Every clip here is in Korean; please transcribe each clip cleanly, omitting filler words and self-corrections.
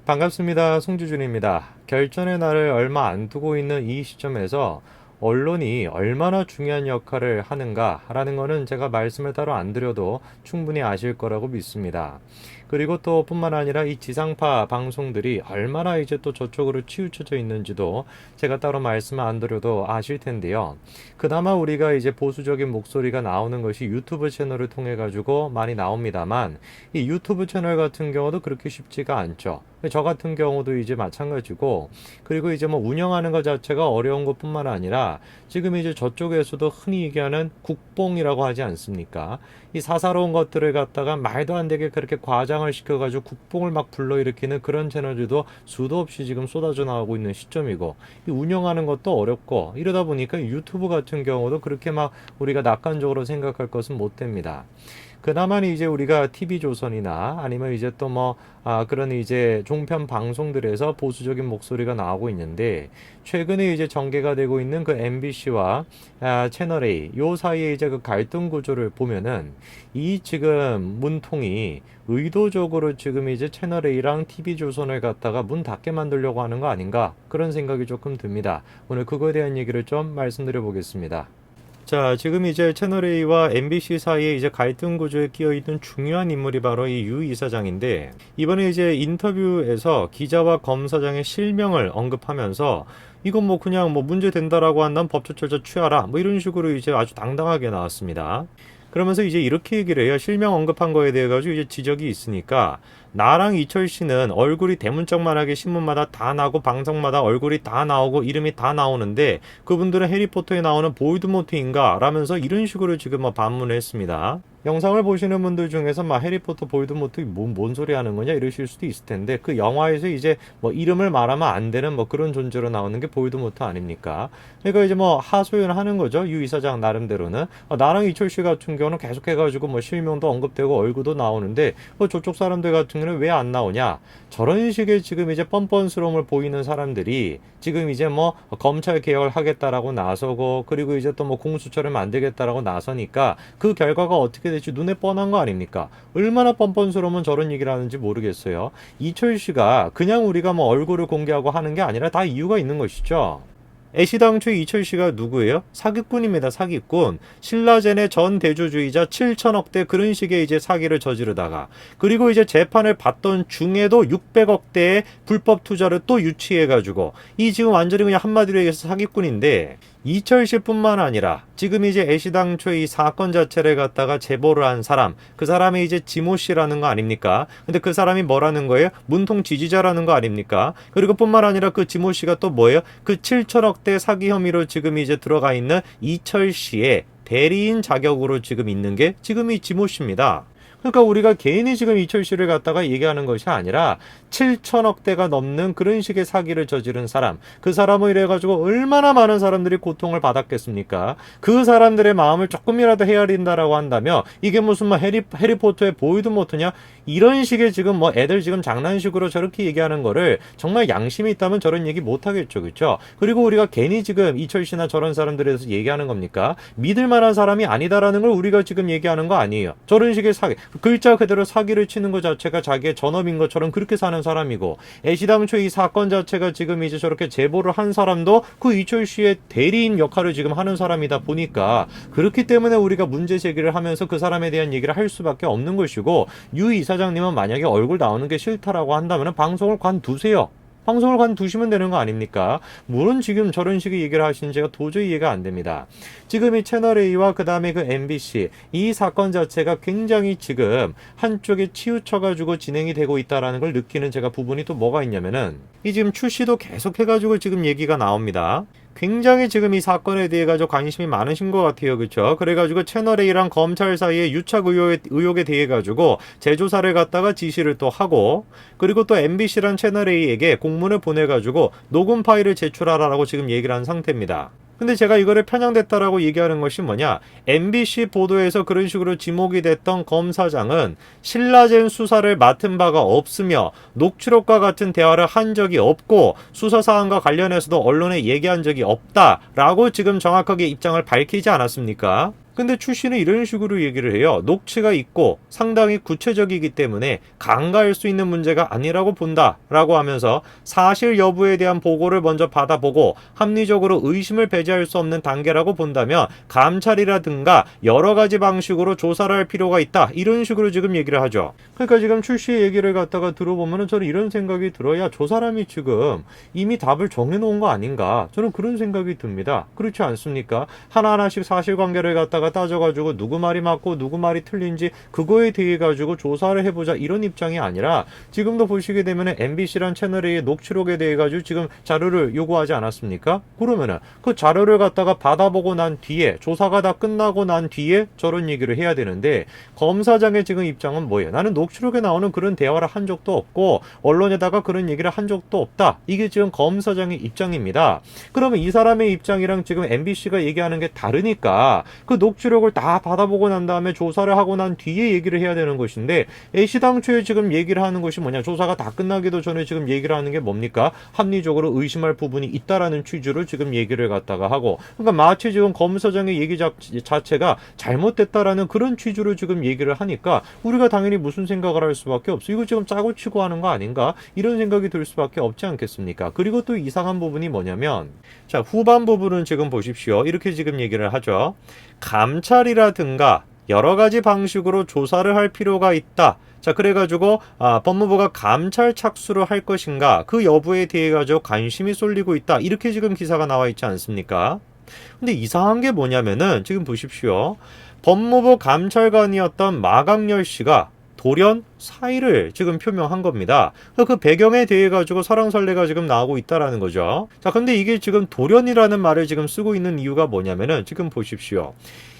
반갑습니다. 송주준입니다. 결전의 날을 얼마 안 두고 있는 이 시점에서 언론이 얼마나 중요한 역할을 하는가라는 것은 제가 말씀을 따로 안 드려도 충분히 아실 거라고 믿습니다. 그리고 또 뿐만 아니라 이 지상파 방송들이 얼마나 이제 또 저쪽으로 치우쳐져 있는지도 제가 따로 말씀 안 드려도 아실 텐데요. 그나마 우리가 이제 보수적인 목소리가 나오는 것이 유튜브 채널을 통해 가지고 많이 나옵니다만 이 유튜브 채널 같은 경우도 그렇게 쉽지가 않죠. 저 같은 경우도 이제 마찬가지고, 그리고 이제 뭐 운영하는 것 자체가 어려운 것뿐만 아니라 지금 이제 저쪽에서도 흔히 얘기하는 국뽕이라고 하지 않습니까? 이 사사로운 것들을 갖다가 말도 안 되게 그렇게 과장을 시켜가지고 국뽕을 막 불러일으키는 그런 채널들도 수도 없이 지금 쏟아져 나오고 있는 시점이고, 이 운영하는 것도 어렵고, 이러다 보니까 유튜브 같은 경우도 그렇게 막 우리가 낙관적으로 생각할 것은 못 됩니다. 그나마 이제 우리가 TV조선이나 아니면 이제 또 그런 이제 종편 방송들에서 보수적인 목소리가 나오고 있는데, 최근에 이제 전개가 되고 있는 그 MBC와 채널 A 요 사이에 이제 그 갈등 구조를 보면은 이 지금 문통이 의도적으로 지금 이제 채널 A랑 TV조선을 갖다가 문 닫게 만들려고 하는 거 아닌가, 그런 생각이 조금 듭니다. 오늘 그거에 대한 얘기를 좀 말씀드려 보겠습니다. 자, 지금 이제 채널A와 MBC 사이에 이제 갈등 구조에 끼어 있는 중요한 인물이 바로 이 유 이사장인데, 이번에 이제 인터뷰에서 기자와 검사장의 실명을 언급하면서 이건 뭐 그냥 뭐 문제 된다라고 한다면 법적 절차 취하라, 뭐 이런 식으로 이제 아주 당당하게 나왔습니다. 그러면서 이제 이렇게 얘기를 해요. 실명 언급한 거에 대해 가지고 이제 지적이 있으니까, 나랑 이철 씨는 얼굴이 대문짝만하게 신문마다 다 나고 방송마다 얼굴이 다 나오고 이름이 다 나오는데 그분들은 해리포터에 나오는 보이드모트인가? 라면서 이런 식으로 지금 반문을 했습니다. 영상을 보시는 분들 중에서 해리포터 보이드모트 뭔 소리 하는 거냐 이러실 수도 있을 텐데, 그 영화에서 이제 이름을 말하면 안 되는 그런 존재로 나오는 게 보이드모트 아닙니까? 그러니까 이제 하소연하는 거죠. 유 이사장 나름대로는. 나랑 이철 씨 같은 경우는 계속해가지고 실명도 언급되고 얼굴도 나오는데 저쪽 사람들 같은 경우는 왜 안 나오냐? 저런 식의 지금 이제 뻔뻔스러움을 보이는 사람들이 지금 이제 검찰 개혁을 하겠다라고 나서고, 그리고 이제 또 공수처를 만들겠다라고 나서니까 그 결과가 어떻게 될지 눈에 뻔한 거 아닙니까? 얼마나 뻔뻔스러우면 저런 얘기를 하는지 모르겠어요. 이철 씨가 그냥 우리가 얼굴을 공개하고 하는 게 아니라 다 이유가 있는 것이죠. 애시당초에 이철 씨가 누구예요? 사기꾼입니다. 사기꾼. 신라젠의 전 대주주이자 7천억대 그런 식의 이제 사기를 저지르다가, 그리고 이제 재판을 받던 중에도 600억대의 불법 투자를 또 유치해가지고 이 지금 완전히 그냥 한마디로 얘기해서 사기꾼인데, 이철 씨뿐만 아니라 지금 이제 애시당초에 이 사건 자체를 갖다가 제보를 한 사람, 그 사람이 이제 지모 씨라는 거 아닙니까? 근데 그 사람이 뭐라는 거예요? 문통 지지자라는 거 아닙니까? 그리고 뿐만 아니라 그 지모 씨가 또 뭐예요? 그 7천억대 사기 혐의로 지금 이제 들어가 있는 이철 씨의 대리인 자격으로 지금 있는 게 지금 이 지모 씨입니다. 그러니까 우리가 개인이 지금 이철 씨를 갖다가 얘기하는 것이 아니라 7천억대가 넘는 그런 식의 사기를 저지른 사람, 그 사람을 이래가지고 얼마나 많은 사람들이 고통을 받았겠습니까? 그 사람들의 마음을 조금이라도 헤아린다라고 한다면 이게 무슨 해리포터의 보이드모트냐? 이런 식의 지금 애들 지금 장난식으로 저렇게 얘기하는 거를 정말 양심이 있다면 저런 얘기 못하겠죠, 그렇죠? 그리고 우리가 괜히 지금 이철 씨나 저런 사람들에 대해서 얘기하는 겁니까? 믿을 만한 사람이 아니다라는 걸 우리가 지금 얘기하는 거 아니에요. 저런 식의 사기, 글자 그대로 사기를 치는 것 자체가 자기의 전업인 것처럼 그렇게 사는 사람이고, 애시당초 이 사건 자체가 지금 이제 저렇게 제보를 한 사람도 그 이철 씨의 대리인 역할을 지금 하는 사람이다 보니까, 그렇기 때문에 우리가 문제 제기를 하면서 그 사람에 대한 얘기를 할 수밖에 없는 것이고, 유 이사장님은 만약에 얼굴 나오는 게 싫다라고 한다면 방송을 관두세요. 방송을 관두시면 되는 거 아닙니까? 물론 지금 저런 식의 얘기를 하시는 제가 도저히 이해가 안 됩니다. 지금 이 채널A와 그 다음에 그 MBC 이 사건 자체가 굉장히 지금 한쪽에 치우쳐가지고 진행이 되고 있다라는 걸 느끼는 제가 부분이 또 뭐가 있냐면은, 이 지금 출시도 계속해가지고 지금 얘기가 나옵니다. 굉장히 지금 이 사건에 대해 가지고 관심이 많으신 것 같아요. 그렇죠? 그래가지고 채널A랑 검찰 사이의 유착 의혹에 대해 가지고 재조사를 갖다가 지시를 또 하고, 그리고 또 MBC란 채널A에게 공문을 보내가지고 녹음 파일을 제출하라고 지금 얘기를 한 상태입니다. 근데 제가 이거를 편향됐다라고 얘기하는 것이 뭐냐? MBC 보도에서 그런 식으로 지목이 됐던 검사장은 신라젠 수사를 맡은 바가 없으며 녹취록과 같은 대화를 한 적이 없고 수사 사안과 관련해서도 언론에 얘기한 적이 없다라고 지금 정확하게 입장을 밝히지 않았습니까? 근데 출시는 이런 식으로 얘기를 해요. 녹취가 있고 상당히 구체적이기 때문에 간과할 수 있는 문제가 아니라고 본다라고 하면서 사실 여부에 대한 보고를 먼저 받아보고 합리적으로 의심을 배제할 수 없는 단계라고 본다면 감찰이라든가 여러 가지 방식으로 조사를 할 필요가 있다. 이런 식으로 지금 얘기를 하죠. 그러니까 지금 출시의 얘기를 갖다가 들어보면은 저는 이런 생각이 들어요. 야, 저 사람이 지금 이미 답을 정해놓은 거 아닌가? 저는 그런 생각이 듭니다. 그렇지 않습니까? 하나하나씩 사실관계를 갖다가 따져가지고 누구 말이 맞고 누구 말이 틀린지 그거에 대해 가지고 조사를 해보자 이런 입장이 아니라 지금도 보시게 되면은 MBC란 채널의 녹취록에 대해 가지고 지금 자료를 요구하지 않았습니까? 그러면은 그 자료를 갖다가 받아보고 난 뒤에 조사가 다 끝나고 난 뒤에 저런 얘기를 해야 되는데 검사장의 지금 입장은 뭐예요? 나는 녹취록에 나오는 그런 대화를 한 적도 없고 언론에다가 그런 얘기를 한 적도 없다. 이게 지금 검사장의 입장입니다. 그러면 이 사람의 입장이랑 지금 MBC가 얘기하는 게 다르니까 그 녹취록을 다 받아보고 난 다음에 조사를 하고 난 뒤에 얘기를 해야 되는 것인데 애시당초에 지금 얘기를 하는 것이 뭐냐, 조사가 다 끝나기도 전에 지금 얘기를 하는 게 뭡니까? 합리적으로 의심할 부분이 있다라는 취지로 지금 얘기를 갖다가 하고, 그러니까 마치 지금 검사장의 얘기 자체가 잘못됐다라는 그런 취지로 지금 얘기를 하니까 우리가 당연히 무슨 생각을 할 수밖에 없어. 이거 지금 짜고 치고 하는 거 아닌가? 이런 생각이 들 수밖에 없지 않겠습니까? 그리고 또 이상한 부분이 뭐냐면, 자, 후반 부분은 지금 보십시오. 이렇게 지금 얘기를 하죠. 감찰이라든가 여러 가지 방식으로 조사를 할 필요가 있다. 자, 그래가지고 법무부가 감찰 착수를 할 것인가 그 여부에 대해 가지고 관심이 쏠리고 있다. 이렇게 지금 기사가 나와 있지 않습니까? 근데 이상한 게 뭐냐면은 지금 보십시오. 법무부 감찰관이었던 마강렬 씨가 돌연 사의를 지금 표명한 겁니다. 그 배경에 대해 가지고 설왕설래가 지금 나오고 있다라는 거죠. 자, 근데 이게 지금 돌연이라는 말을 지금 쓰고 있는 이유가 뭐냐면은 지금 보십시오.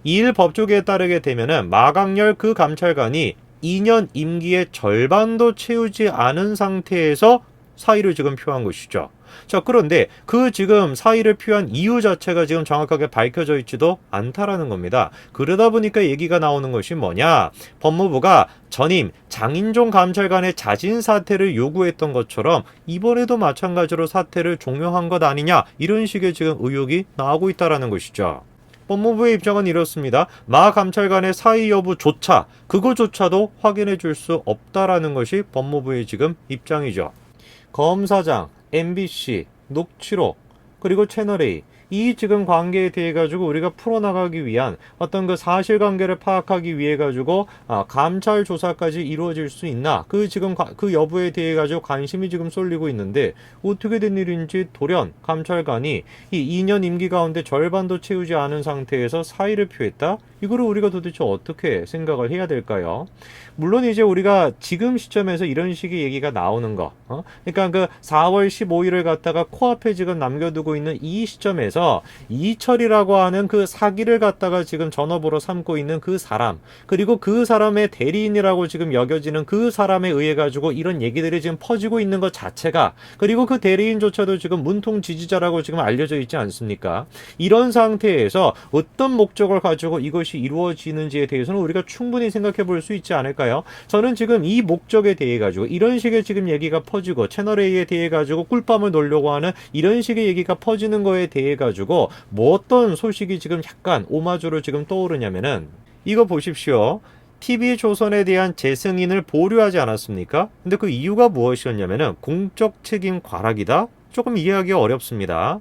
이일 법조계에 따르게 되면은 마강렬 그 감찰관이 2년 임기의 절반도 채우지 않은 상태에서 사의를 지금 표한 것이죠. 자, 그런데 그 지금 사의를 표한 이유 자체가 지금 정확하게 밝혀져 있지도 않다라는 겁니다. 그러다 보니까 얘기가 나오는 것이 뭐냐? 법무부가 전임 장인종 감찰관의 자진 사퇴를 요구했던 것처럼 이번에도 마찬가지로 사퇴를 종용한 것 아니냐? 이런 식의 지금 의혹이 나오고 있다라는 것이죠. 법무부의 입장은 이렇습니다. 마 감찰관의 사의 여부조차 그거조차도 확인해 줄 수 없다라는 것이 법무부의 지금 입장이죠. 검사장, MBC, 녹취록, 그리고 채널A 이 지금 관계에 대해 가지고 우리가 풀어나가기 위한 어떤 그 사실관계를 파악하기 위해 가지고 감찰 조사까지 이루어질 수 있나 그 지금 그 여부에 대해 가지고 관심이 지금 쏠리고 있는데 어떻게 된 일인지 돌연 감찰관이 이 2년 임기 가운데 절반도 채우지 않은 상태에서 사의를 표했다. 이거를 우리가 도대체 어떻게 생각을 해야 될까요? 물론 이제 우리가 지금 시점에서 이런 식의 얘기가 나오는 거, 그러니까 그 4월 15일을 갖다가 코앞에 지금 남겨두고 있는 이 시점에서 이철이라고 하는 그 사기를 갖다가 지금 전업으로 삼고 있는 그 사람, 그리고 그 사람의 대리인이라고 지금 여겨지는 그 사람에 의해 가지고 이런 얘기들이 지금 퍼지고 있는 것 자체가, 그리고 그 대리인조차도 지금 문통 지지자라고 지금 알려져 있지 않습니까? 이런 상태에서 어떤 목적을 가지고 이것이 이루어지는지에 대해서는 우리가 충분히 생각해 볼 수 있지 않을까요? 저는 지금 이 목적에 대해 가지고 이런 식의 지금 얘기가 퍼지고 채널A에 대해 가지고 꿀밤을 놓으려고 하는 이런 식의 얘기가 퍼지는 거에 대해 가지고 뭐 어떤 소식이 지금 약간 오마주로 지금 떠오르냐면은 이거 보십시오. TV조선에 대한 재승인을 보류하지 않았습니까? 근데 그 이유가 무엇이었냐면은 공적 책임 과락이다? 조금 이해하기 어렵습니다.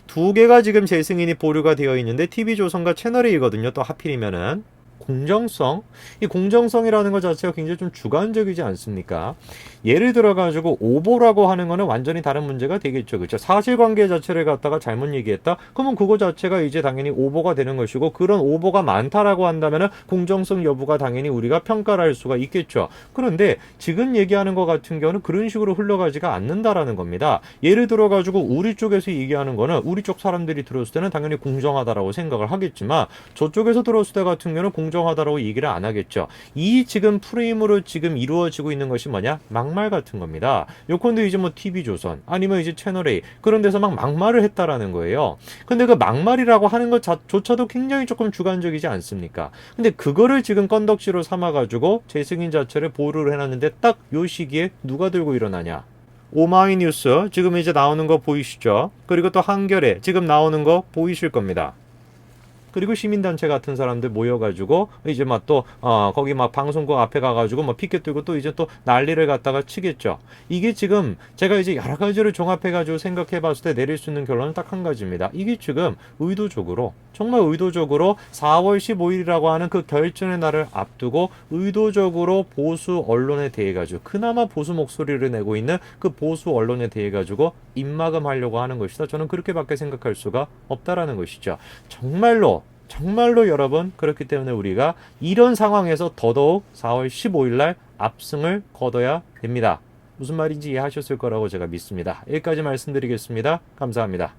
두 개가 지금 재승인이 보류가 되어 있는데 TV조선과 채널A거든요. 또 하필이면은 공정성? 이 공정성이라는 것 자체가 굉장히 좀 주관적이지 않습니까? 예를 들어 가지고 오보라고 하는 거는 완전히 다른 문제가 되겠죠. 그렇죠? 사실관계 자체를 갖다가 잘못 얘기했다? 그러면 그거 자체가 이제 당연히 오보가 되는 것이고, 그런 오보가 많다라고 한다면은 공정성 여부가 당연히 우리가 평가를 할 수가 있겠죠. 그런데 지금 얘기하는 것 같은 경우는 그런 식으로 흘러가지가 않는다라는 겁니다. 예를 들어 가지고 우리 쪽에서 얘기하는 거는 우리 쪽 사람들이 들었을 때는 당연히 공정하다라고 생각을 하겠지만 저쪽에서 들었을 때 같은 경우는 공정하다라고 얘기를 안 하겠죠. 이 지금 프레임으로 지금 이루어지고 있는 것이 뭐냐? 막말 같은 겁니다. 요컨대 이제 뭐 TV조선 아니면 이제 채널A 그런 데서 막 막말을 했다라는 거예요. 근데 그 막말이라고 하는 것조차도 굉장히 조금 주관적이지 않습니까? 근데 그거를 지금 건덕지로 삼아가지고 재승인 자체를 보류를 해놨는데 딱 요 시기에 누가 들고 일어나냐? 오마이뉴스 지금 이제 나오는 거 보이시죠? 그리고 또 한겨레 지금 나오는 거 보이실 겁니다. 그리고 시민단체 같은 사람들 모여가지고 이제 막 또 거기 막 방송국 앞에 가가지고 막 피켓 들고 또 이제 또 난리를 갖다가 치겠죠. 이게 지금 제가 이제 여러 가지를 종합해가지고 생각해봤을 때 내릴 수 있는 결론은 딱 한 가지입니다. 이게 지금 의도적으로 정말 의도적으로 4월 15일이라고 하는 그 결전의 날을 앞두고 의도적으로 보수 언론에 대해 가지고 그나마 보수 목소리를 내고 있는 그 보수 언론에 대해 가지고 입막음하려고 하는 것이다. 저는 그렇게밖에 생각할 수가 없다라는 것이죠. 정말로 여러분, 그렇기 때문에 우리가 이런 상황에서 더더욱 4월 15일 날 압승을 거둬야 됩니다. 무슨 말인지 이해하셨을 거라고 제가 믿습니다. 여기까지 말씀드리겠습니다. 감사합니다.